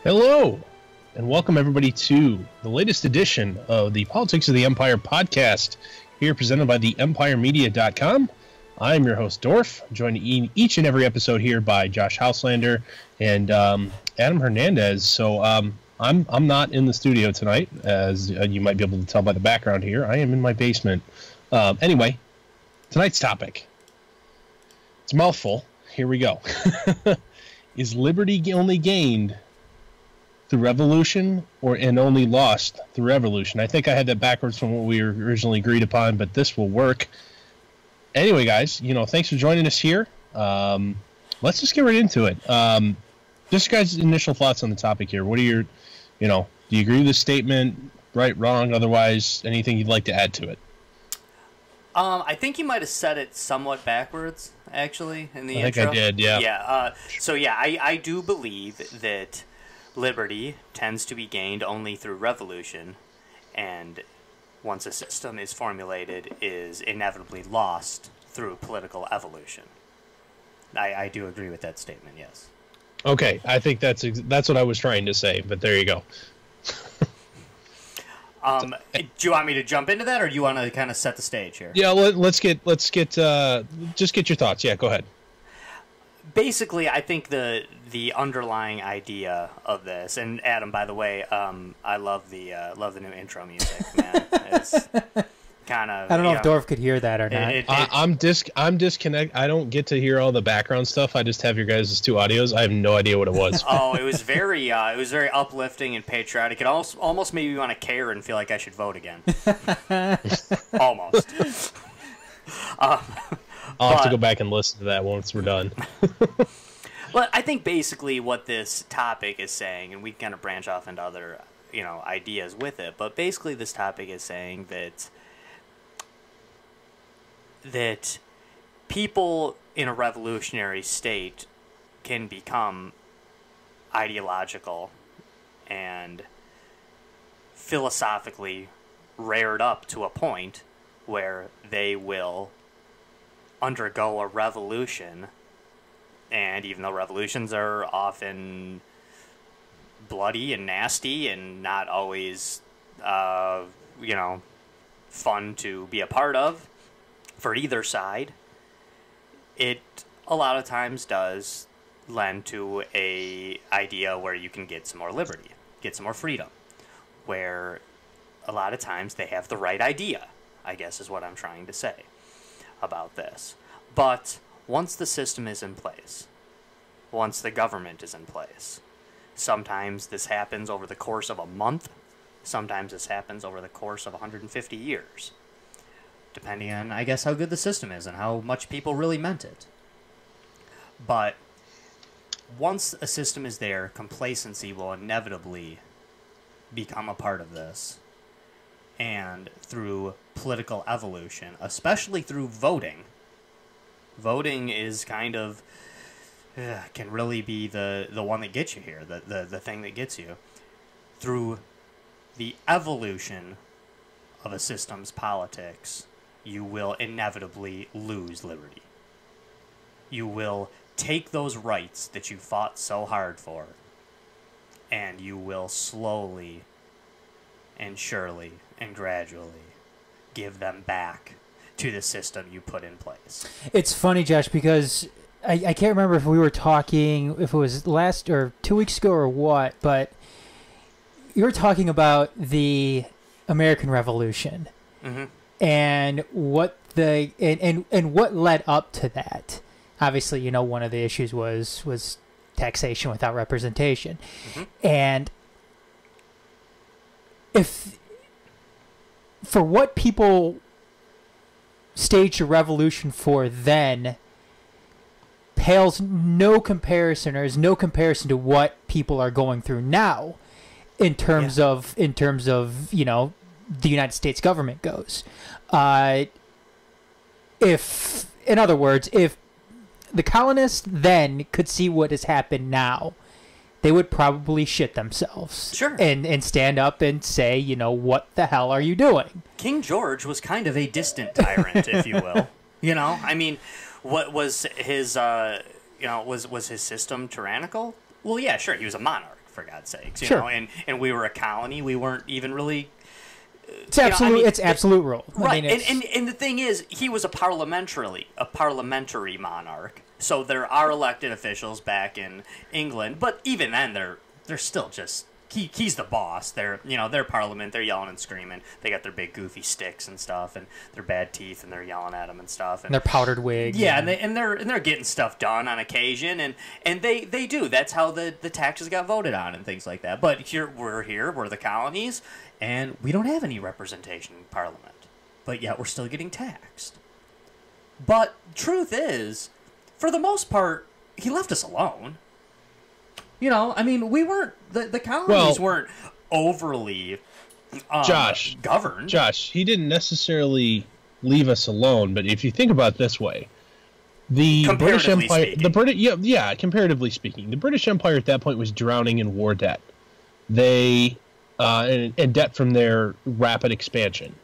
Hello, and welcome everybody to the latest edition of the Politics of the Empire podcast, here presented by the EmpireMedia.com. I'm your host, Dorf, joined in each and every episode here by Josh Houslander and Adam Hernandez. So I'm not in the studio tonight, as you might be able to tell by the background here. I am in my basement. Anyway, tonight's topic. It's a mouthful. Here we go. Is liberty only gained through revolution and only lost through revolution? I think I had that backwards from what we originally agreed upon, but this will work. Anyway, guys, thanks for joining us here. Let's just get right into it. Just guys' initial thoughts on the topic here. What are your, do you agree with this statement? Right, wrong, otherwise, anything you'd like to add to it? I think you might have said it somewhat backwards, actually, in the intro. I think I did, yeah. Yeah, I do believe that liberty tends to be gained only through revolution, and once a system is formulated, is inevitably lost through political evolution. I do agree with that statement, yes. Okay, I think that's what I was trying to say, but there you go. Do you want me to jump into that, or do you want to kind of set the stage here? Yeah, let's get just get your thoughts. Yeah, go ahead. Basically, I think the underlying idea of this, and Adam, by the way, I love the new intro music, man. It's kind of. I don't know if Dorf could hear that or not. I'm disconnected. I don't get to hear all the background stuff. I just have your guys' two audios. I have no idea what it was. Oh, it was very uplifting and patriotic. It almost made me want to care and feel like I should vote again. Almost. I'll have to go back and listen to that once we're done. But I think basically what this topic is saying, and we kind of branch off into other, ideas with it, but basically this topic is saying that people in a revolutionary state can become ideological and philosophically reared up to a point where they will undergo a revolution, and even though revolutions are often bloody and nasty and not always fun to be a part of for either side, it a lot of times does lend to a idea where you can get some more liberty, get some more freedom, where a lot of times they have the right idea, I guess is what I'm trying to say about this. But once the system is in place, once the government is in place, sometimes this happens over the course of a month, sometimes this happens over the course of 150 years, depending on, I guess, how good the system is and how much people really meant it. But once a system is there, complacency will inevitably become a part of this. And through political evolution, especially through voting is kind of can really be the one that gets you here, the thing that gets you. Through the evolution of a system's politics, you will inevitably lose liberty. You will take those rights that you fought so hard for, and you will slowly and surely and gradually give them back to the system you put in place. It's funny, Josh, because I can't remember if we were talking, if it was last or 2 weeks ago or what, but you were talking about the American Revolution, mm-hmm. and what and what led up to that. Obviously, one of the issues was taxation without representation, mm-hmm. and if for what people staged a revolution for then pales no comparison, or is no comparison to what people are going through now in terms of the United States government goes. If, in other words, if the colonists then could see what has happened now, they would probably shit themselves. Sure. And stand up and say, what the hell are you doing? King George was kind of a distant tyrant, if you will. I mean, what was his, was his system tyrannical? Well, yeah, sure, he was a monarch, for God's sakes. You Sure. know, and we were a colony. We weren't even really. It's absolute. It's absolute rule. Right, I mean, and the thing is, he was a parliamentary monarch. So there are elected officials back in England, but even then, they're still just he's the boss. They're their parliament. They're yelling and screaming. They got their big goofy sticks and stuff, and their bad teeth, and they're yelling at him and stuff. And their powdered wigs. Yeah, and they're getting stuff done on occasion, and they do. That's how the taxes got voted on and things like that. But we're the colonies, and we don't have any representation in Parliament, but yet we're still getting taxed. But truth is, for the most part, he left us alone. You know, I mean, we weren't the colonies weren't overly governed. Josh, he didn't necessarily leave us alone, but if you think about it this way, the British Empire, comparatively speaking, the British Empire at that point was drowning in war debt. They and debt from their rapid expansion.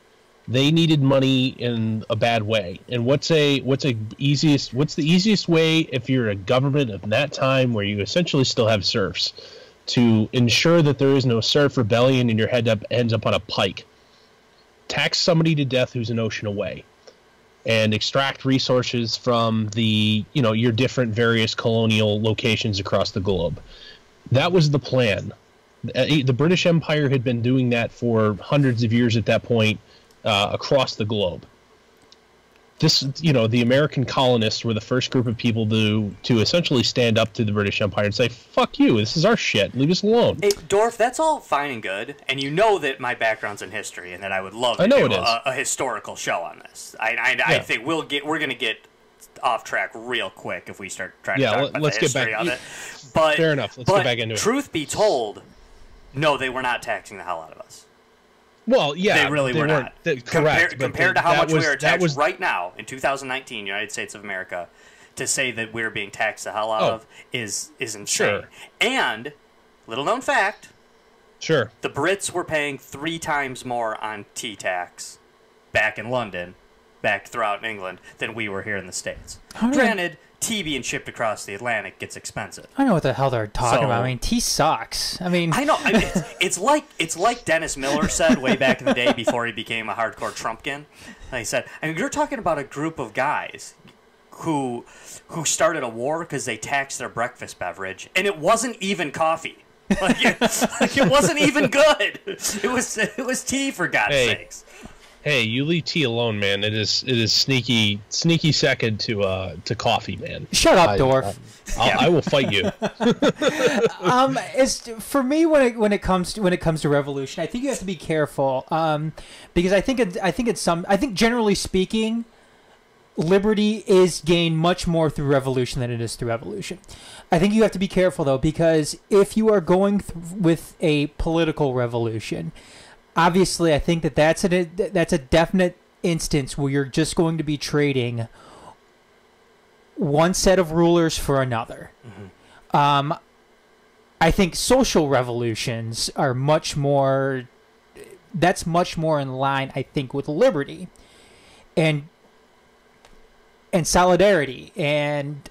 They needed money in a bad way. And what's the easiest way if you're a government of that time where you essentially still have serfs to ensure that there is no serf rebellion and your head ends up on a pike? Tax somebody to death who's an ocean away and extract resources from the, your different various colonial locations across the globe. That was the plan. The British Empire had been doing that for hundreds of years at that point. Across the globe. The American colonists were the first group of people to essentially stand up to the British Empire and say, fuck you, this is our shit, leave us alone. Hey, Dorf, that's all fine and good, and you know that my background's in history and that I would love to do a historical show on this. I think we're going to get off track real quick if we start trying to talk about the history of it. But, fair enough, let's get back into it. Truth be told, no, they were not taxing the hell out of us. Well, yeah, they really were not. Correct. Compared to how much we are taxed right now in 2019, United States of America, to say that we're being taxed the hell out of is insane. Sure. And little known fact, sure, the Brits were paying 3 times more on tea tax back in London, back throughout England, than we were here in the States. Granted, tea being shipped across the Atlantic gets expensive. I know what the hell they're talking about. I mean, tea sucks. I mean, I know. I mean, it's like Dennis Miller said way back in the day before he became a hardcore Trumpkin. He said, I mean, you're talking about a group of guys who started a war because they taxed their breakfast beverage, and it wasn't even coffee. It wasn't even good. It was tea, for God's sakes. Hey, you leave tea alone, man. It is sneaky second to coffee, man. Shut up, Dorf. I will fight you. It's for me when it comes to revolution. I think you have to be careful because I think generally speaking, liberty is gained much more through revolution than it is through evolution. I think you have to be careful though, because if you are going with a political revolution, obviously, I think that's a definite instance where you're just going to be trading one set of rulers for another. Mm-hmm. I think social revolutions are much more. That's much more in line, I think, with liberty and solidarity, and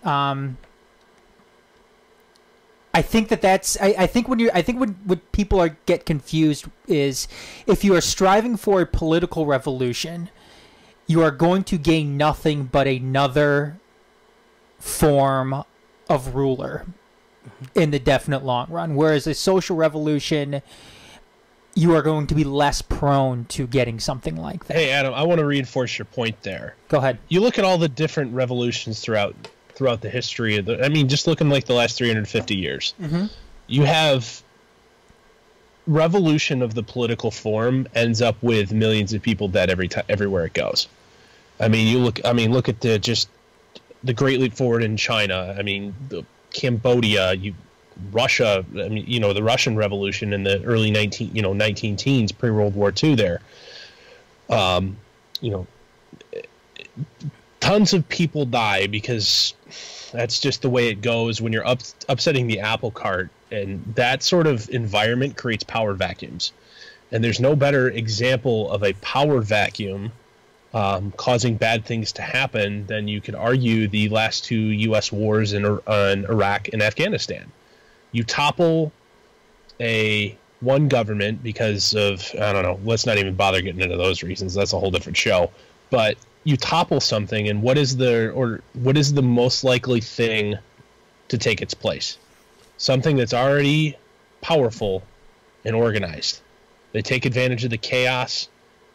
I think what people get confused is if you are striving for a political revolution, you are going to gain nothing but another form of ruler in the definite long run. Whereas a social revolution, you are going to be less prone to getting something like that. Hey, Adam, I want to reinforce your point there. Go ahead. You look at all the different revolutions throughout the history of just looking like the last 350 years. Mm-hmm. You have revolution of the political form ends up with millions of people dead everywhere it goes. Look at the Great Leap Forward in China. Cambodia, Russia. The Russian Revolution in the early 19 teens, pre-World War II. There, tons of people die because that's just the way it goes when you're upsetting the apple cart, and that sort of environment creates power vacuums. And there's no better example of a power vacuum causing bad things to happen than you could argue the last 2 U.S. wars in Iraq and Afghanistan. You topple one government because of, I don't know, let's not even bother getting into those reasons. That's a whole different show. But you topple something, and what is the most likely thing to take its place? Something that's already powerful and organized. They take advantage of the chaos,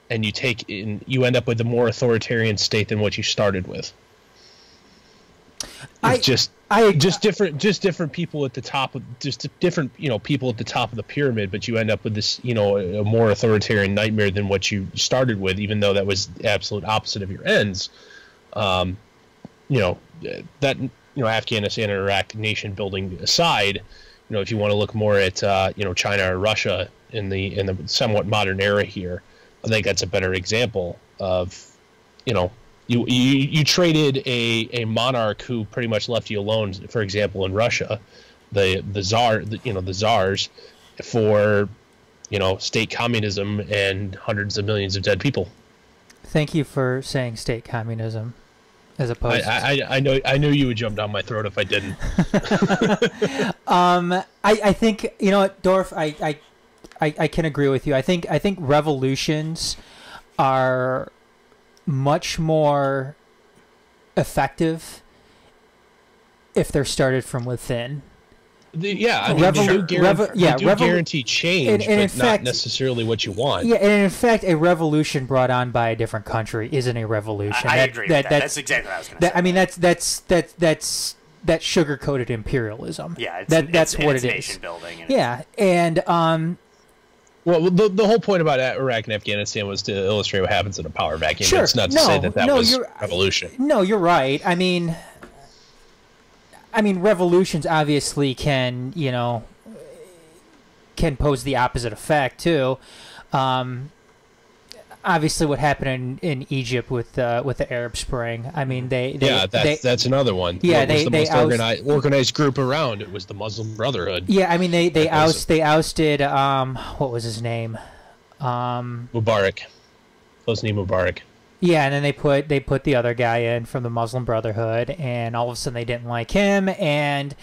and you end up with a more authoritarian state than what you started with. Just different people at the top of different people at the top of the pyramid, but you end up with this a more authoritarian nightmare than what you started with, even though that was the absolute opposite of your ends. Afghanistan and Iraq nation building aside, if you want to look more at China or Russia in the somewhat modern era here, I think that's a better example of you traded a monarch who pretty much left you alone. For example, in Russia, the czars, for state communism and hundreds of millions of dead people. Thank you for saying state communism, as opposed. I knew you would jump down my throat if I didn't. I think Dorf. I can agree with you. I think revolutions are much more effective if they're started from within. They do guarantee change, and in but fact, not necessarily what you want. Yeah, and in fact, a revolution brought on by a different country isn't a revolution. I agree with that. That's exactly what I was going to say. I mean, that's sugar-coated imperialism. Yeah, that's what it is. Nation building. And well, the whole point about Iraq and Afghanistan was to illustrate what happens in a power vacuum. Sure. It's not to say that was revolution. No, you're right. I mean, revolutions obviously can pose the opposite effect too. Obviously, what happened in Egypt with the Arab Spring. I mean, that's another one. Yeah, it was the most organized group around. It was the Muslim Brotherhood. Yeah, I mean, they ousted what was his name? Mubarak. Hosni Mubarak. Yeah, and then they put the other guy in from the Muslim Brotherhood, and all of a sudden they didn't like him, and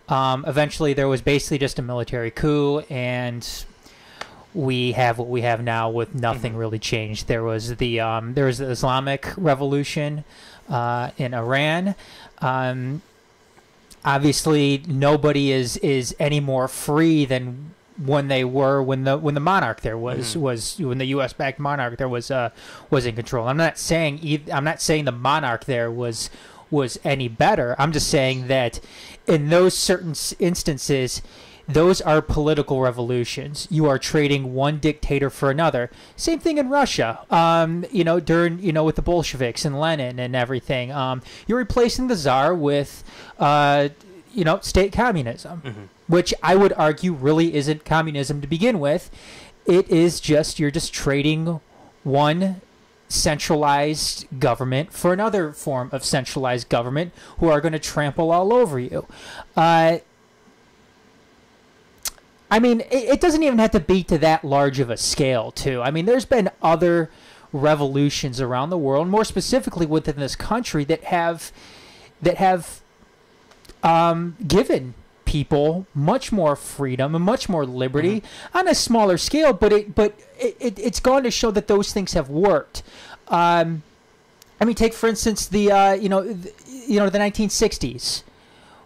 eventually there was basically just a military coup, and we have what we have now with nothing really changed. There was the Islamic Revolution in Iran. Obviously, nobody is any more free than when they were when the monarch there was when the U.S. backed monarch there was in control. I'm not saying the monarch there was any better. I'm just saying that in those certain instances, those are political revolutions. You are trading one dictator for another. Same thing in Russia. During with the Bolsheviks and Lenin and everything. You're replacing the Tsar with state communism, which I would argue really isn't communism to begin with. You're just trading one centralized government for another form of centralized government who are going to trample all over you. I mean, it doesn't even have to be to that large of a scale, too. I mean, there's been other revolutions around the world, more specifically within this country, that have given people much more freedom and much more liberty on a smaller scale. But it's gone to show that those things have worked. I mean, take for instance the 1960s.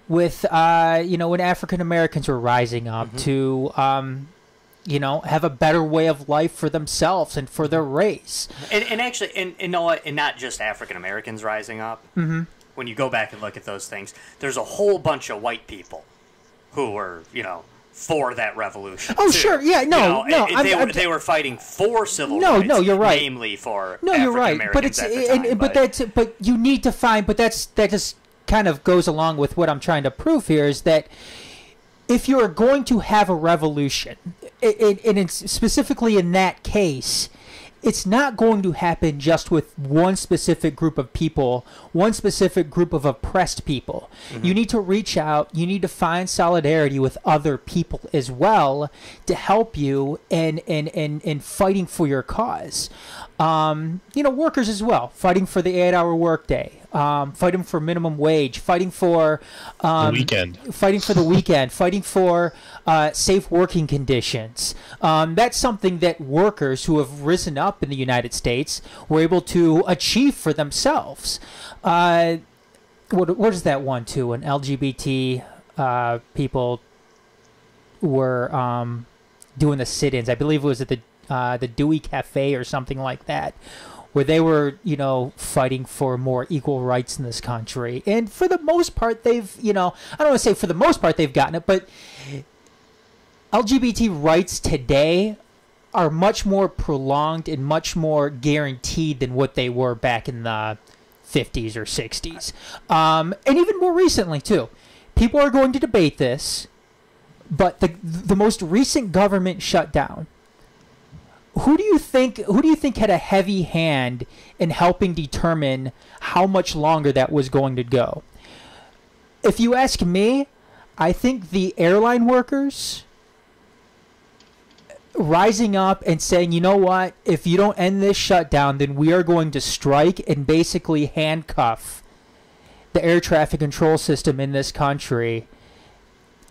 With when African Americans were rising up to have a better way of life for themselves and for their race, and not just African Americans rising up. When you go back and look at those things, there's a whole bunch of white people who were for that revolution. Oh, too. Sure, yeah, they were fighting for civil rights. No, you're right. Namely for you're right. But you need to find. But that just kind of goes along with what I'm trying to prove here, is that if you are going to have a revolution, and it's specifically in that case, it's not going to happen just with one specific group of people, one specific group of oppressed people. You need to reach out. You need to find solidarity with other people as well to help you in fighting for your cause. Workers as well, fighting for the 8-hour workday. fighting for minimum wage, fighting for the weekend, fighting for safe working conditions. That's something that workers who have risen up in the United States were able to achieve for themselves. What is that one too? When LGBT people were doing the sit-ins, I believe it was at the Dewey Cafe or something like that, where they were, fighting for more equal rights in this country. And for the most part, they've, I don't want to say for the most part they've gotten it, but LGBT rights today are much more prolonged and much more guaranteed than what they were back in the 50s or 60s. And even more recently, too. People are going to debate this, but the most recent government shutdown, Who do you think had a heavy hand in helping determine how much longer that was going to go? If you ask me, I think the airline workers rising up and saying, you know what, if you don't end this shutdown, then we are going to strike and basically handcuff the air traffic control system in this country.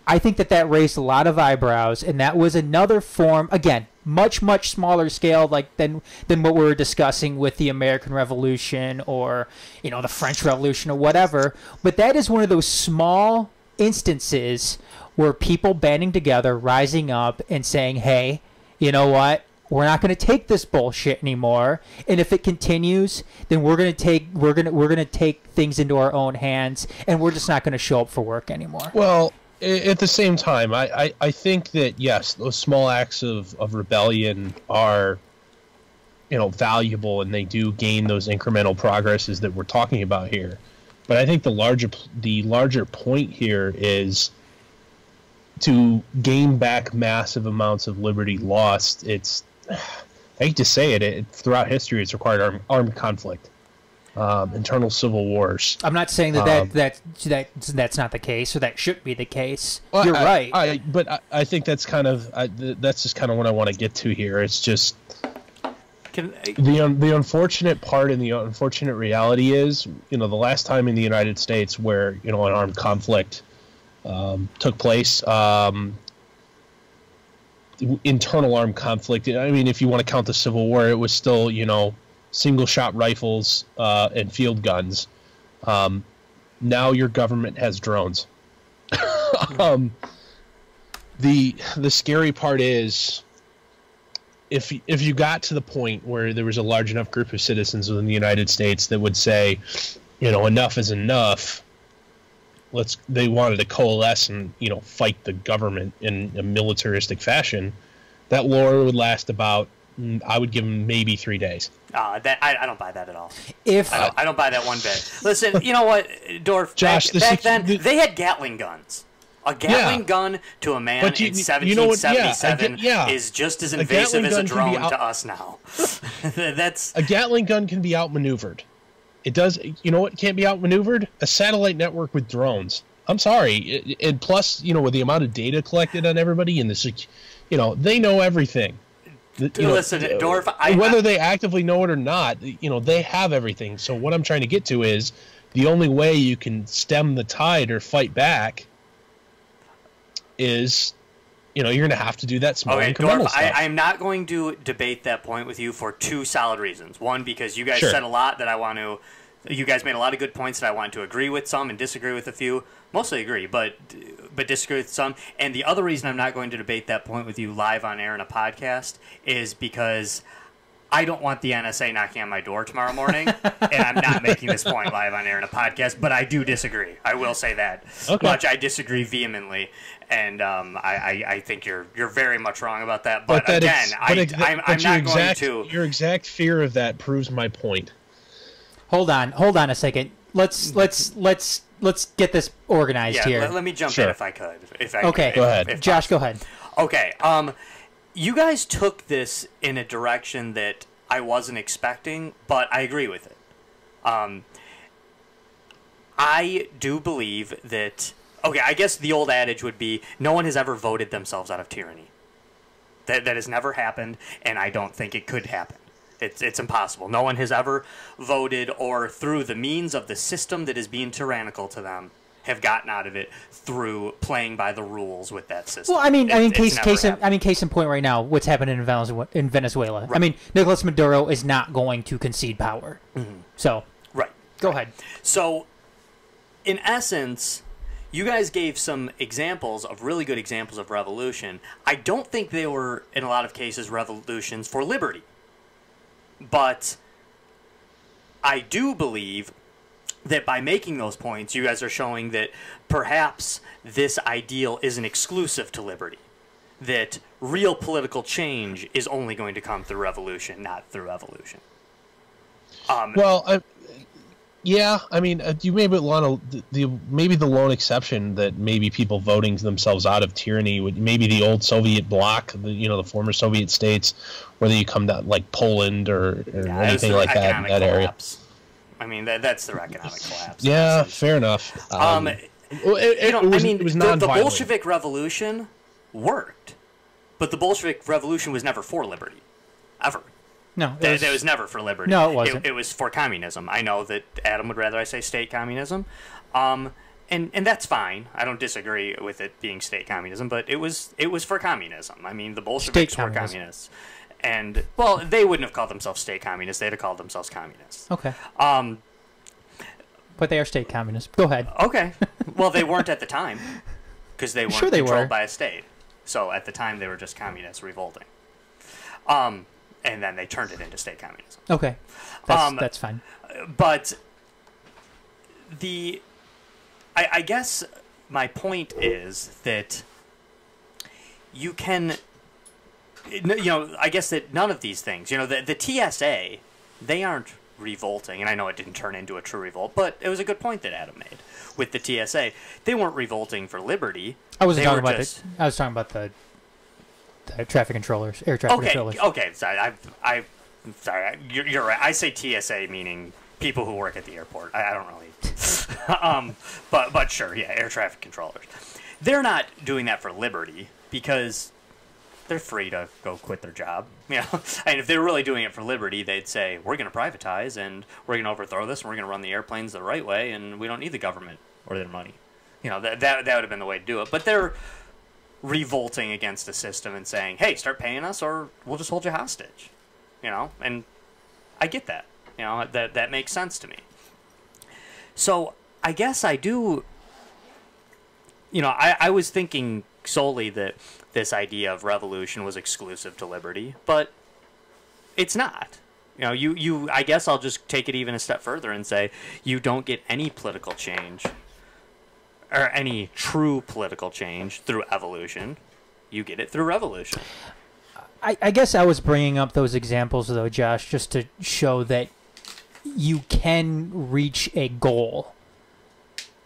I think that raised a lot of eyebrows, and that was another form, again, much, much smaller scale than what we were discussing with the American Revolution or, the French Revolution or whatever. But that is one of those small instances where people banding together, rising up and saying, hey, you know what? We're not going to take this bullshit anymore, and if it continues, then we're going to take things into our own hands, and we're just not going to show up for work anymore. Well, at the same time, I think that, yes, those small acts of rebellion are, valuable, and they do gain those incremental progresses that we're talking about here. But I think the larger point here is to gain back massive amounts of liberty lost. It's, I hate to say it, throughout history, it's required armed conflict. Internal civil wars. I'm not saying that's not the case, or that should be the case. Well, You're right. But I think that's that's just kind of what I want to get to here. It's just the unfortunate part and the unfortunate reality is, the last time in the United States where an armed conflict took place, internal armed conflict. I mean, if you want to count the Civil War, it was still single-shot rifles and field guns. Now your government has drones. The scary part is if you got to the point where there was a large enough group of citizens within the United States that would say, enough is enough. They wanted to coalesce and fight the government in a militaristic fashion. That war would last about, I would give them maybe 3 days. I don't buy that at all. I don't buy that one bit. Listen, you know what, Dorf? Josh, back then they had Gatling guns. A Gatling gun to a man in 1777 is just as invasive as a drone to us now. A Gatling gun can be outmaneuvered. It does. You know what can't be outmaneuvered? A satellite network with drones. I'm sorry. And plus, with the amount of data collected on everybody and they know everything. Listen, Dorf, whether they actively know it or not, they have everything. So what I'm trying to get to is the only way you can stem the tide or fight back is, you're going to have to do that small incremental stuff. I'm not going to debate that point with you for two solid reasons. One, because you guys said a lot that I want to. You guys made a lot of good points that I want to agree with some and disagree with a few. Mostly agree, but disagree with some. And the other reason I'm not going to debate that point with you live on air in a podcast is because I don't want the NSA knocking on my door tomorrow morning, and I'm not making this point live on air in a podcast, but I do disagree. I will say that. Okay. Much I disagree vehemently, and I think you're very much wrong about that. But again, I'm not going to... Your exact fear of that proves my point. Hold on a second. Let's get this organized here. Let me jump in if I could. Okay, go ahead. Josh, go ahead. Okay. You guys took this in a direction that I wasn't expecting, but I agree with it. I do believe that... Okay, I guess the old adage would be, no one has ever voted themselves out of tyranny. That has never happened, and I don't think it could happen. It's impossible. No one has ever voted or through the means of the system that is being tyrannical to them have gotten out of it through playing by the rules with that system. Well, case in point right now, what's happening in Venezuela. Right. I mean, Nicolas Maduro is not going to concede power. Mm-hmm. So, right. Go ahead. So, in essence, you guys gave some examples of really good examples of revolution. I don't think they were, in a lot of cases, revolutions for liberty. But I do believe that by making those points, you guys are showing that perhaps this ideal isn't exclusive to liberty. That real political change is only going to come through revolution, not through evolution. Yeah, I mean, you maybe want to maybe the lone exception that maybe people voting themselves out of tyranny would maybe the old Soviet bloc, the former Soviet states, whether you come down like Poland or anything like that area. I mean, that's their economic collapse. Yeah, fair enough. It was the Bolshevik Revolution worked, but the Bolshevik Revolution was never for liberty, ever. No, it was never for liberty. No, it wasn't. It was for communism. I know that Adam would rather I say state communism, and that's fine. I don't disagree with it being state communism, but it was for communism. I mean, the Bolsheviks were communists. And, well, they wouldn't have called themselves state communists. They'd have called themselves communists. Okay. But they are state communists. Go ahead. Okay. Well, they weren't at the time, because they weren't controlled by a state. So, at the time, they were just communists revolting. And then they turned it into state communism. Okay. That's fine. But I guess my point is that you can... I guess that none of these things, the TSA, they aren't revolting, and I know it didn't turn into a true revolt, but it was a good point that Adam made with the TSA. They weren't revolting for liberty. I was talking about the traffic controllers, air traffic controllers. Okay, sorry, sorry, you're right. I say TSA meaning people who work at the airport. I don't really, but sure, yeah, air traffic controllers. They're not doing that for liberty because they're free to go quit their job. And if they were really doing it for liberty, they'd say, we're going to privatize, and we're going to overthrow this, and we're going to run the airplanes the right way, and we don't need the government or their money. That would have been the way to do it. But they're revolting against the system and saying, hey, start paying us, or we'll just hold you hostage. And I get that. That makes sense to me. So I guess I do... I was thinking solely that this idea of revolution was exclusive to liberty, but it's not. I guess I'll just take it even a step further and say you don't get any political change or any true political change through evolution. You get it through revolution. I guess I was bringing up those examples, though, Josh, just to show that you can reach a goal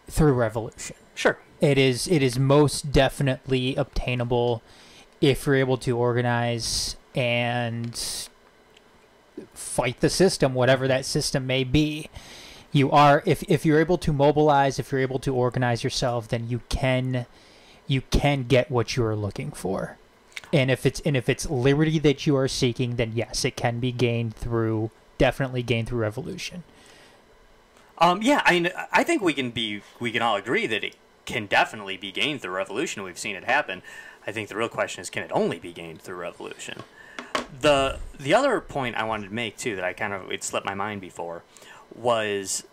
through revolution. Sure. It is most definitely obtainable if you're able to organize and fight the system, whatever that system may be. If you're able to mobilize, if you're able to organize yourself, then you can get what you are looking for. And if it's liberty that you are seeking, then yes, it can be definitely gained through revolution. Yeah, I think we can all agree that it can definitely be gained through revolution. We've seen it happen. I think the real question is, can it only be gained through revolution? The other point I wanted to make, too, that it slipped my mind before, was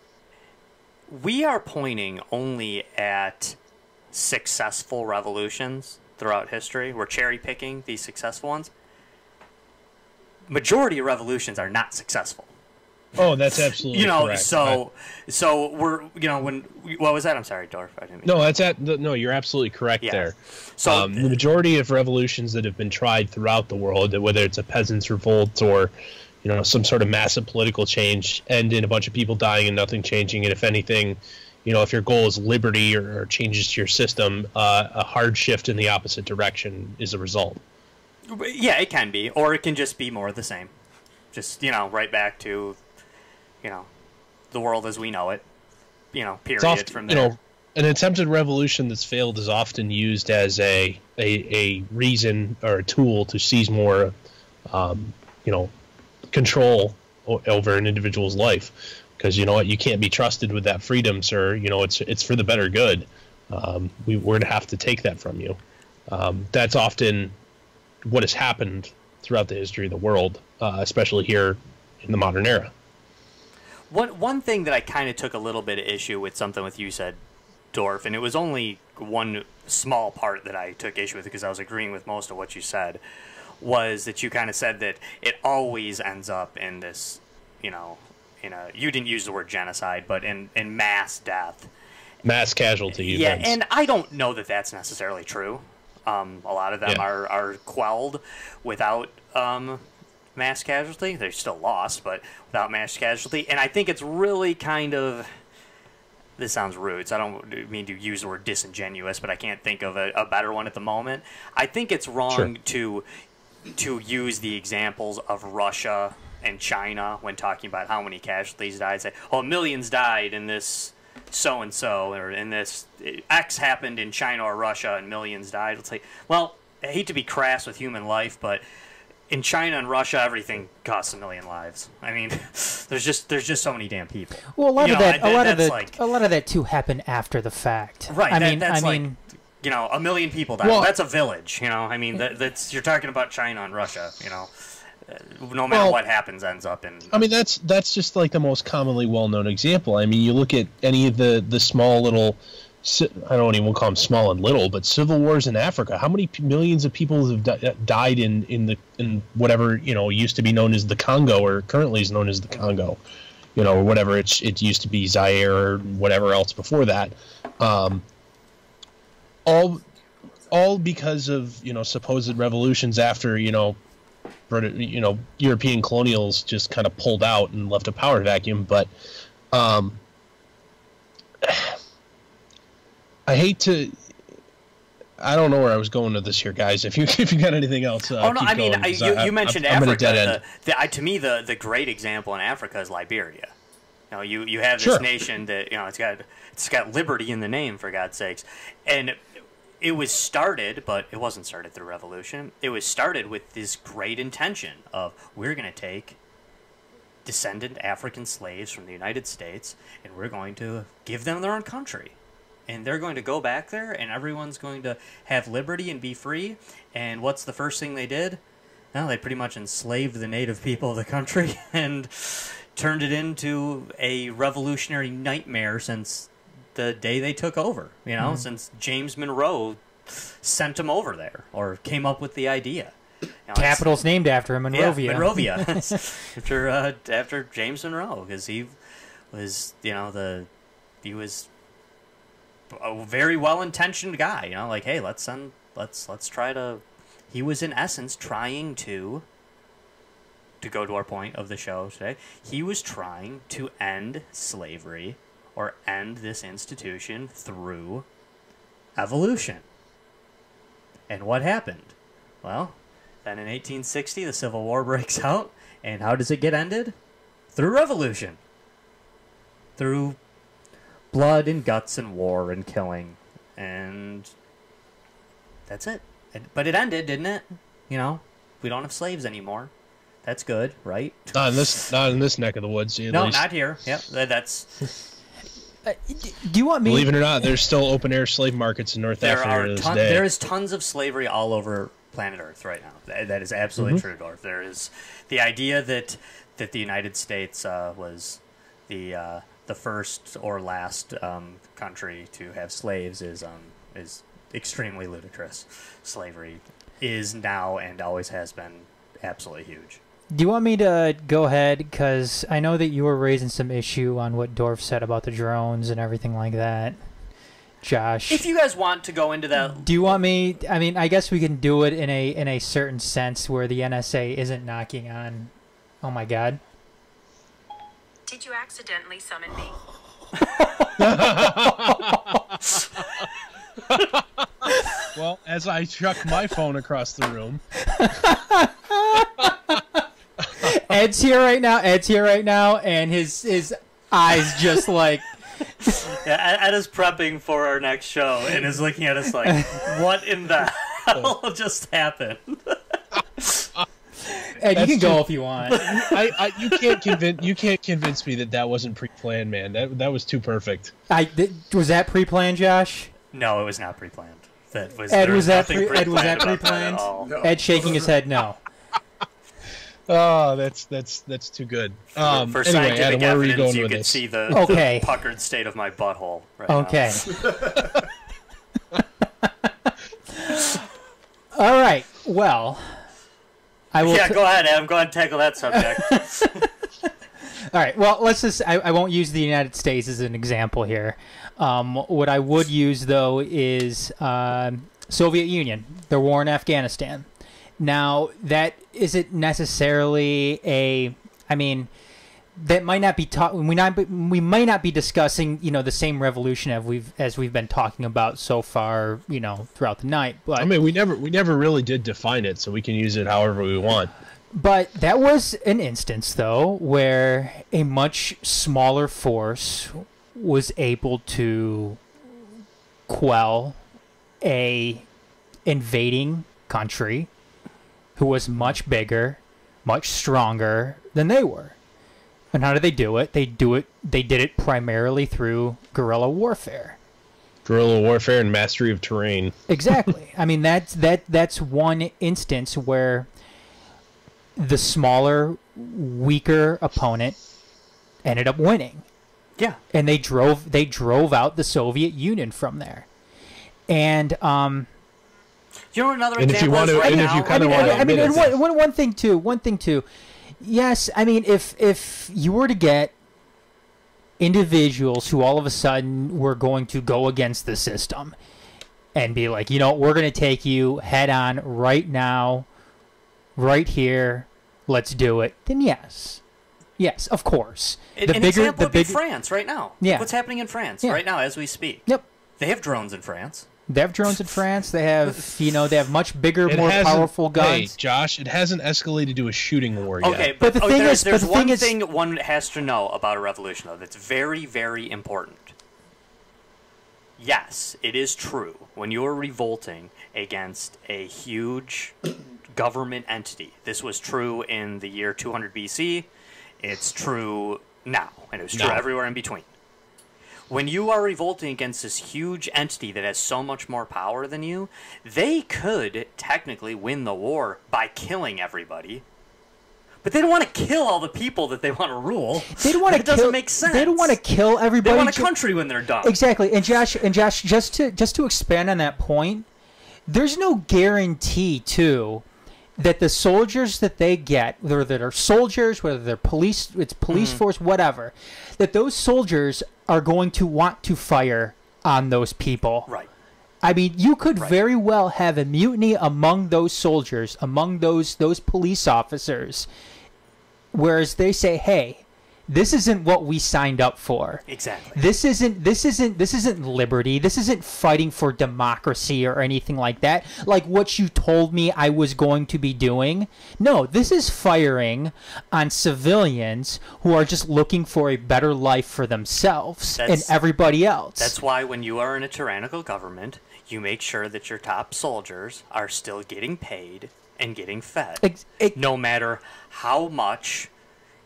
we are pointing only at successful revolutions throughout history. We're cherry-picking these successful ones. Majority of revolutions are not successful. Oh, that's absolutely correct. So we're, what was that? I'm sorry, Dorf. I didn't mean No, you're absolutely correct there. So the majority of revolutions that have been tried throughout the world, whether it's a peasants' revolt or, some sort of massive political change, end in a bunch of people dying and nothing changing. And if anything, if your goal is liberty or changes to your system, a hard shift in the opposite direction is a result. Yeah, it can be, or it can just be more of the same. Just right back to the world as we know it, period often, from there. An attempted revolution that's failed is often used as a reason or a tool to seize more, control over an individual's life, because you know what, you can't be trusted with that freedom, sir. You know, it's for the better good. We're going to have to take that from you. That's often what has happened throughout the history of the world, especially here in the modern era. One thing that I kind of took a little bit of issue with, something with you said, Dorf, and it was only one small part that I took issue with because I was agreeing with most of what you said, was that you kind of said that it always ends up in this, you know, you didn't use the word genocide, but in mass death. Mass casualty events. Yeah, and I don't know that that's necessarily true. A lot of them are quelled without mass casualty. They're still lost, but without mass casualty. And I think it's really kind of... This sounds rude, so I don't mean to use the word disingenuous, but I can't think of a better one at the moment. I think it's wrong to use the examples of Russia and China when talking about how many casualties died. Say, oh, millions died in this so-and-so, or in this X happened in China or Russia and millions died. It's like, well, I hate to be crass with human life, but in China and Russia, everything costs 1 million lives. I mean, there's just so many damn people. Well, a lot of that too happened after the fact. Right. I mean, you know, 1 million people died. Well, that's a village. You know, I mean, that's you're talking about China and Russia. You know, no matter what happens, ends up in. I mean, that's just like the most commonly well-known example. I mean, you look at any of the small little. I don't even call them small and little, but civil wars in Africa. How many millions of people have died in whatever, you know, used to be known as the Congo, or currently is known as the Congo, you know, or whatever it used to be, Zaire or whatever else before that. All because of, you know, supposed revolutions after, you know, European colonials just kind of pulled out and left a power vacuum, but. I hate to. I don't know where I was going with this here, guys. If you got anything else, oh no, I mean, you mentioned Africa. I'm at a dead end. To me, the great example in Africa is Liberia. You know, you have this nation that, you know, it's got liberty in the name, for God's sakes, and it was started, but it wasn't started through revolution. It was started with this great intention of, we're going to take descendant African slaves from the United States and we're going to give them their own country. And they're going to go back there, and everyone's going to have liberty and be free. And what's the first thing they did? Well, they pretty much enslaved the native people of the country and turned it into a revolutionary nightmare since the day they took over. You know, since James Monroe sent them over there, or came up with the idea. You know, capital's named after him, Monrovia. Yeah, Monrovia, after James Monroe, because he was, you know, he was a very well-intentioned guy, you know, like, hey, let's try to. He was in essence trying to go to our point of the show today. He was trying to end slavery, or end this institution, through evolution. And what happened? Well, then in 1860 the Civil War breaks out, and how does it get ended? Through revolution. Through blood and guts and war and killing, and that's it. But it ended, didn't it? You know, we don't have slaves anymore. That's good, right? Not in this neck of the woods. No, not here. Yep, that's. Do you want me? Believe it or not, there's still open air slave markets in North Africa to this day. There is tons of slavery all over planet Earth right now. That is absolutely true, Dorf. There is the idea that the United States was the first or last country to have slaves is extremely ludicrous. Slavery is now and always has been absolutely huge. Do you want me to go ahead? Because I know that you were raising some issue on what Dorf said about the drones and everything like that. Josh, if you guys want to go into that, do you want me? I mean, I guess we can do it in a certain sense where the NSA isn't knocking on. Oh my God. Did you accidentally summon me? Well, as I chuck my phone across the room. Ed's here right now, and his eyes just like... Yeah, Ed is prepping for our next show and is looking at us like, what in the hell just happened? Ed, you can go if you want. You can't convince me that wasn't pre-planned, man. That was too perfect. Was that pre-planned, Josh? No, it was not pre-planned. Ed, was that pre-planned? No. Ed shaking his head, no. Oh, that's too good. For anyway, scientific Adam, where were you evidence, going you with can this? see the puckered state of my butthole right okay. now. All right. Well, I will. Yeah, go ahead, Adam. Go ahead and tackle that subject. All right. Well, let's just. I won't use the United States as an example here. What I would use though is Soviet Union, their war in Afghanistan. Now that isn't necessarily a. I mean, that might not be we might not be discussing the same revolution as we've been talking about so far throughout the night. But I mean, we never really did define it, so we can use it however we want. But that was an instance though where a much smaller force was able to quell a invading country who was much bigger, much stronger than they were. And how did they do it? They did it primarily through guerrilla warfare. Guerrilla warfare and mastery of terrain. Exactly. I mean, that's one instance where the smaller, weaker opponent ended up winning. Yeah. And they drove out the Soviet Union from there. And you know what another and example if you want to, and if you kind of want to, I mean, one thing too. Yes, I mean, if you were to get individuals who all of a sudden were going to go against the system and be like, we're going to take you head on right now, right here, let's do it, then yes, of course. An example would be France right now. Yeah. What's happening in France right now as we speak? Yep. They have drones in France. They have drones in France. They have, they have much bigger, more powerful guns. Hey, Josh, it hasn't escalated to a shooting war yet. Okay, but there's one thing one has to know about a revolution, though, that's very, very important. Yes, it is true. When you are revolting against a huge government entity, this was true in the year 200 BC. It's true now, and it was true everywhere in between. When you are revolting against this huge entity that has so much more power than you, they could technically win the war by killing everybody. But they don't want to kill all the people that they want to rule. They don't want to kill. It doesn't make sense. They don't want to kill everybody. They want a country when they're done. Exactly. And Josh, just to expand on that point, there's no guarantee too that the soldiers that they get, whether they're soldiers, whether they're police, it's police force, whatever, that those soldiers are going to want to fire on those people. Right. I mean, you could very well have a mutiny among those soldiers, among those police officers, whereas they say, "Hey, this isn't what we signed up for. Exactly. This isn't liberty. This isn't fighting for democracy or anything like that. Like what you told me I was going to be doing. No, this is firing on civilians who are just looking for a better life for themselves and everybody else." That's why when you are in a tyrannical government, you make sure that your top soldiers are still getting paid and getting fed, no matter how much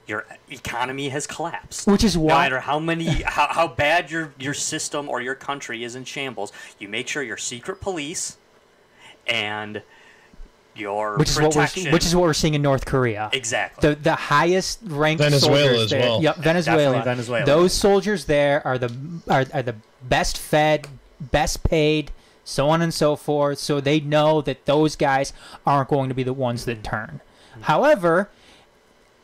your economy has collapsed. Which is why, no matter how bad your system or your country is in shambles, you make sure your secret police and your protection. Which is what we're seeing in North Korea. Exactly. The highest ranked Venezuela soldiers as there. well. Yep, Venezuela. Venezuela. Those soldiers there are the best fed, best paid, so on and so forth. So they know that those guys aren't going to be the ones that turn. However,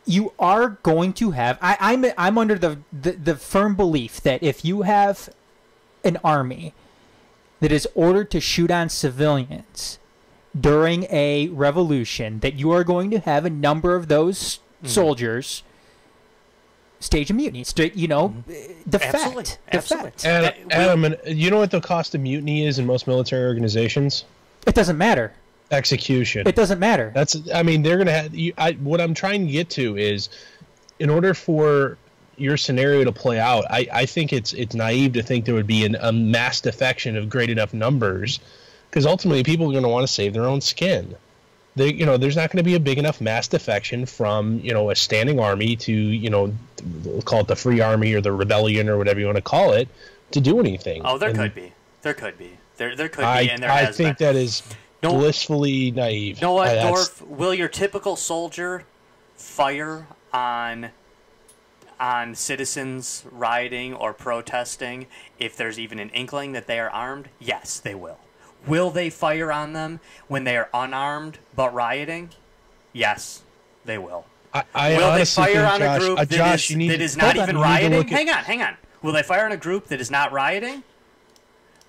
you are going to have. I'm under the firm belief that if you have an army that is ordered to shoot on civilians during a revolution, that you are going to have a number of those soldiers stage a mutiny. Defect. Defect. Adam, you know what the cost of mutiny is in most military organizations? It doesn't matter. Execution. It doesn't matter. They're gonna have. What I'm trying to get to is, in order for your scenario to play out, I think it's naive to think there would be a mass defection of great enough numbers, because ultimately people are going to want to save their own skin. there's not going to be a big enough mass defection from, a standing army to, we'll call it the Free Army or the Rebellion or whatever you want to call it, to do anything. Oh, there could be. There could be, and there has been. I think that is blissfully naive. You know what, Dorf? Will your typical soldier fire on citizens rioting or protesting if there's even an inkling that they are armed? Yes, they will. Will they fire on them when they are unarmed but rioting? Yes, they will. Will they fire on a group that is not even rioting? Hang on. Will they fire on a group that is not rioting?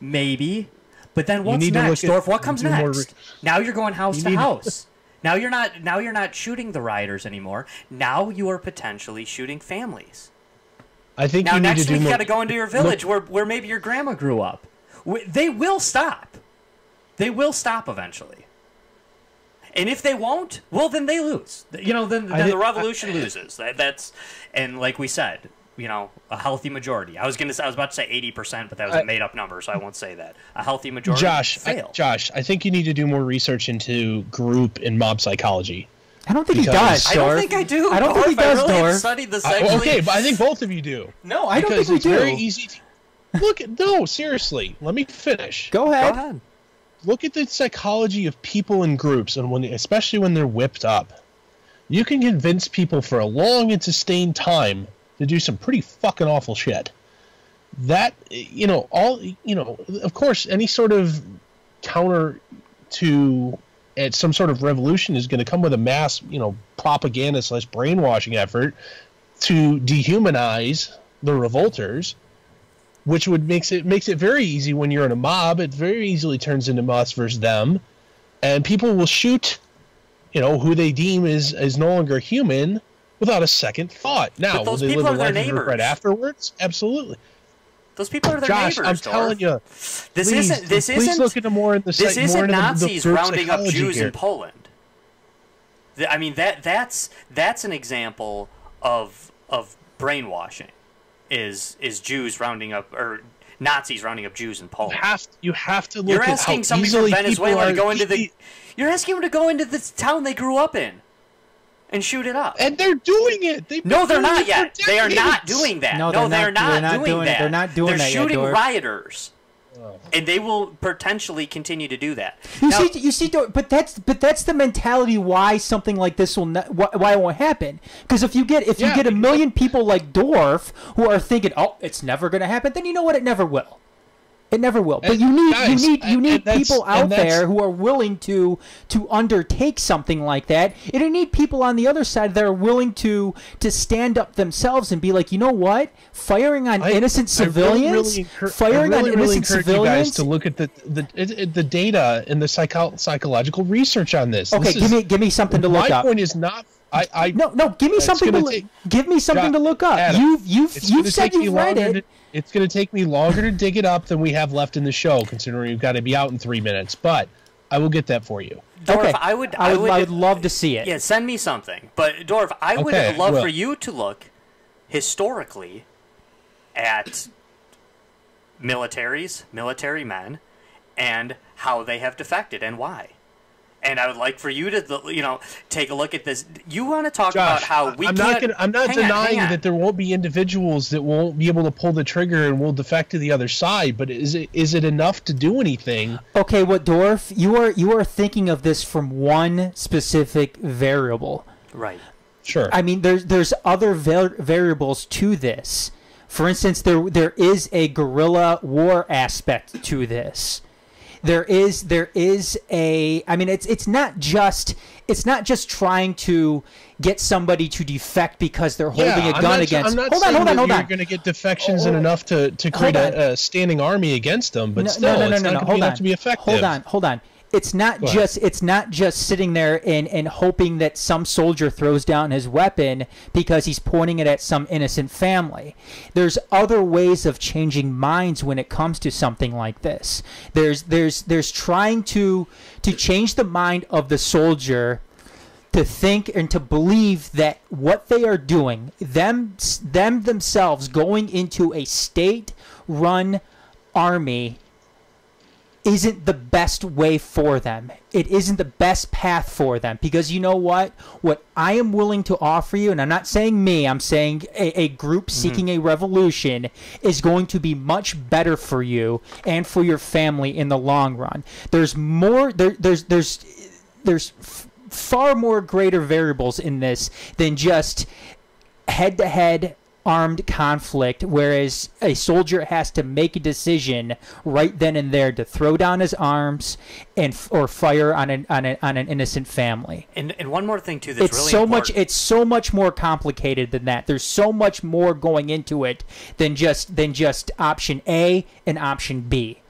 Maybe. But then what's next, Dorf? What comes next? Now you're going house to house. Now you're not shooting the rioters anymore. Now you are potentially shooting families. I think now you next need to week you got to go into your village where maybe your grandma grew up. They will stop. They will stop eventually. And if they won't, well, then they lose. Then the revolution loses. And like we said, a healthy majority. I was about to say 80%, but that was a made-up number, so I won't say that. A healthy majority fail. Josh, I think you need to do more research into group and mob psychology. I don't think he does, I don't think I do. I don't think he does, I really Dorf. studied this okay, but I think both of you do. No, I don't think we do. Because it's very easy to... No, seriously. Let me finish. Go ahead. Look at the psychology of people in groups, and especially when they're whipped up. You can convince people for a long and sustained time to do some pretty fucking awful shit. That, of course, any sort of counter to some sort of revolution is going to come with a mass, propaganda / brainwashing effort to dehumanize the revolters, which makes it very easy when you're in a mob. It very easily turns into us versus them, and people will shoot, who they deem is no longer human, without a second thought. Now, will they live a life of regret afterwards? Absolutely. Those people are their Josh, neighbors. I'm telling you. This isn't look into more in the this isn't Nazis rounding up Jews here in Poland. I mean that's an example of brainwashing. Is Jews rounding up or Nazis rounding up Jews in Poland? You have to look. You're at asking how somebody easily from Venezuela to go into the. You're asking them to go into the town they grew up in and shoot it up. And they're doing it. No, they're not yet. They are not doing that. No, they're not doing that. They're not doing that yet. They're shooting rioters. And they will potentially continue to do that. You see, but that's the mentality why something like this why it won't happen. Because if you get a million people like Dorf who are thinking, oh, it's never going to happen, then you know what, it never will. It never will. But you need people out there who are willing to undertake something like that. And you need people on the other side that are willing to stand up themselves and be like, you know what? Firing on innocent civilians. You guys to look at the data and the psychological research on this. Okay, give me something to look up. My point is not. Give me something to look up. Adam, you've said you've read it. It's going to take me longer to dig it up than we have left in the show, considering we've got to be out in 3 minutes. But I will get that for you. Dorf, okay. I would love to see it. Yeah, send me something. But Dorf, I would love for you to look historically at military men, and how they have defected and why. And I would like for you to, take a look at this. You want to talk about how we can't... I'm not denying that there won't be individuals that won't be able to pull the trigger and will defect to the other side, but is it enough to do anything? Okay, Dorf, you are thinking of this from one specific variable. Right. Sure. I mean, there's other variables to this. For instance, there is a guerrilla war aspect to this. There is a. I mean, it's not just trying to get somebody to defect because they're holding a gun against. Hold on. You're going to get defections and enough to create a standing army against them, but it's not going to be enough to be effective. Hold on. It's not just sitting there and hoping that some soldier throws down his weapon because he's pointing it at some innocent family. There's other ways of changing minds when it comes to something like this. There's trying to change the mind of the soldier to think and to believe that what they are doing, them themselves going into a state-run army, isn't the best way for them. It isn't the best path for them, because you know what? What I am willing to offer you, and I'm not saying me, I'm saying a group seeking a revolution, is going to be much better for you and for your family in the long run. There's more. There's far more greater variables in this than just head-to-head armed conflict, whereas a soldier has to make a decision right then and there to throw down his arms and or fire on an innocent family. And one more thing too, that's it's really so important. it's so much more complicated than that. There's so much more going into it than just option A and option B.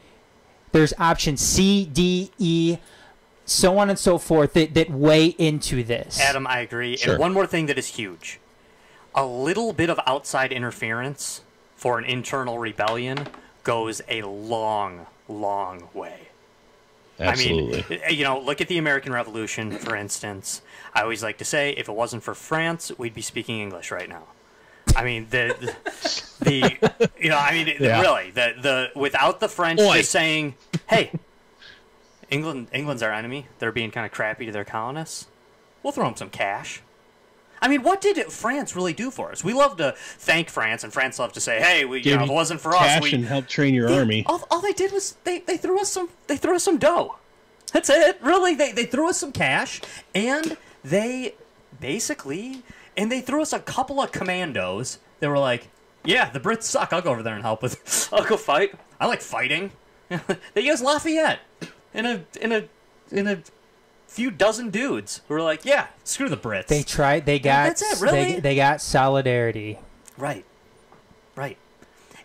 There's option C, D, E, so on and so forth that weigh into this. Adam, I agree. Sure. And one more thing that is huge. A little bit of outside interference for an internal rebellion goes a long, long way. Absolutely. I mean, look at the American Revolution, for instance. I always like to say, if it wasn't for France, we'd be speaking English right now. I mean, really, without the French just saying, hey, England's our enemy, they're being kind of crappy to their colonists, we'll throw them some cash. I mean, what did France really do for us? We love to thank France, and France loves to say, "Hey, if it wasn't for us, we and help train your army." All they did was they threw us some dough. That's it. Really, they threw us some cash, and they threw us a couple of commandos. They were like, "Yeah, the Brits suck. I'll go over there and help with. I'll go fight. I like fighting." They used Lafayette in a few dozen dudes who were like, yeah, screw the Brits. They tried. They got. That's it, really? They got solidarity. Right.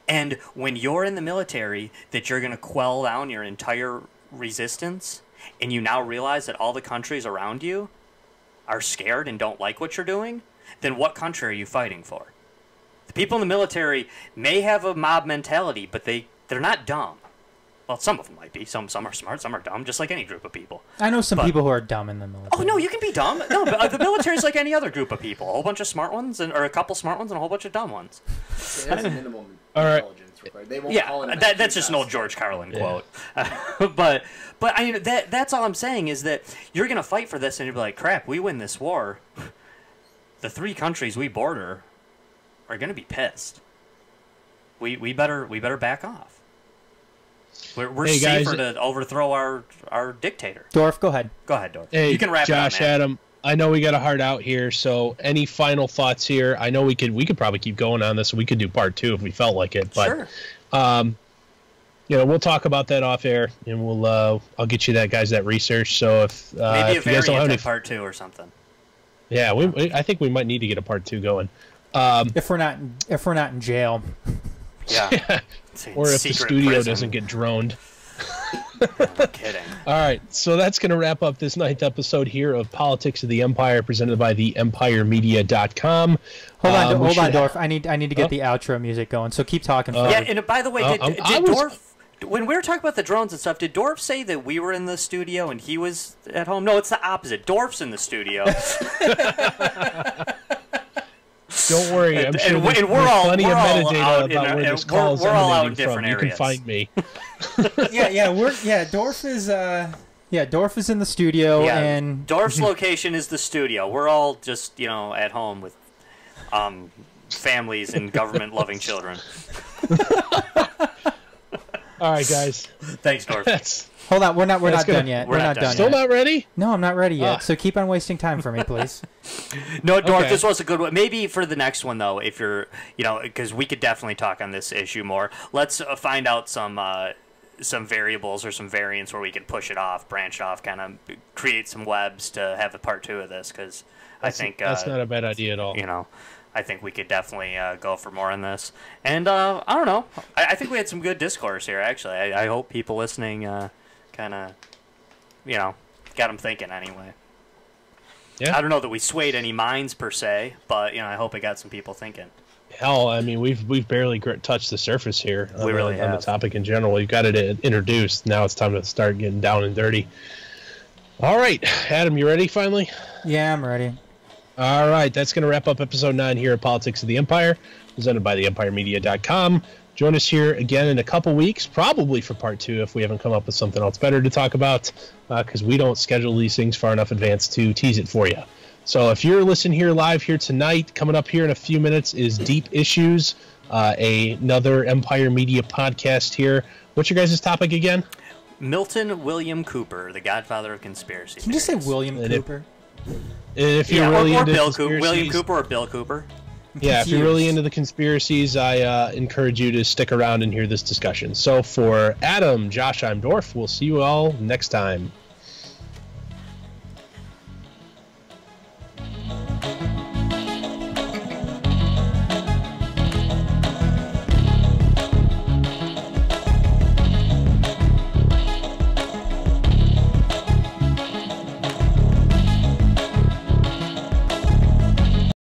And when you're in the military, that you're going to quell down your entire resistance, and you now realize that all the countries around you are scared and don't like what you're doing, then what country are you fighting for? The people in the military may have a mob mentality, but they're not dumb. Well, some of them might be. Some are smart, some are dumb, just like any group of people. I know some people who are dumb in the military. Oh, no, you can be dumb. No, but the military is like any other group of people. A whole bunch of smart ones, or a couple smart ones, and a whole bunch of dumb ones. There's a minimum intelligence required. They won't call it that's just an old George Carlin quote. But I mean, that's all I'm saying is that you're going to fight for this, and you'll be like, crap, we win this war. The 3 countries we border are going to be pissed. We better back off. We're safer to overthrow our dictator. Dorf, go ahead. Go ahead, Dorf. Hey, you can wrap Josh, it up, man. Adam, I know we got a hard out here, so any final thoughts here? I know we could probably keep going on this. We could do part 2 if we felt like it. But, sure. We'll talk about that off air, and I'll get you that research. So if maybe if you guys don't have any part 2 or something. Yeah, I think we might need to get a part 2 going. If we're not in jail. Yeah. Or if the studio doesn't get droned. No kidding. All right, so that's going to wrap up this 9th episode here of Politics of the Empire, presented by the EmpireMedia.com. Hold on, Dorf. I need to get the outro music going. So keep talking. Yeah, and by the way, did Dorf? When we were talking about the drones and stuff, did Dorf say that we were in the studio and he was at home? No, it's the opposite. Dorf's in the studio. Don't worry, I'm sure there's plenty of metadata about where this call is emanating from. You can find me. Dorf is in the studio, and Dorf's location is the studio. We're all just at home with families and government-loving children. All right, guys. Thanks, Dorf. Hold on, we're not done yet. We're not done. Still not ready? No, I'm not ready yet. So keep on wasting time for me, please. No, Dorf, this was a good one. Maybe for the next one, though, if you're, because we could definitely talk on this issue more. Let's find out some variables or some variants where we can push it off, branch it off, kind of create some webs to have a part 2 of this, because I think that's not a bad idea at all. I think we could definitely go for more on this. And I don't know. I think we had some good discourse here, actually. I hope people listening kind of, got them thinking anyway. Yeah. I don't know that we swayed any minds per se, but I hope it got some people thinking. Hell, I mean, we've barely touched the surface here. We really have. On the topic in general. We've got it introduced. Now it's time to start getting down and dirty. All right, Adam, you ready finally? Yeah, I'm ready. All right, that's going to wrap up episode 9 here at Politics of the Empire, presented by the EmpireMedia.com. Join us here again in a couple weeks, probably for part 2 if we haven't come up with something else better to talk about, because we don't schedule these things far enough advance to tease it for you. So if you're listening here live here tonight, coming up here in a few minutes is Deep Issues, another Empire Media podcast here. What's your guys' topic again? Milton William Cooper, the godfather of conspiracy. Can you just say William Cooper? If you're really into William Cooper or Bill Cooper. Yeah, if you're really into the conspiracies, I encourage you to stick around and hear this discussion. So for Adam, Josh, I'm Dorf. We'll see you all next time.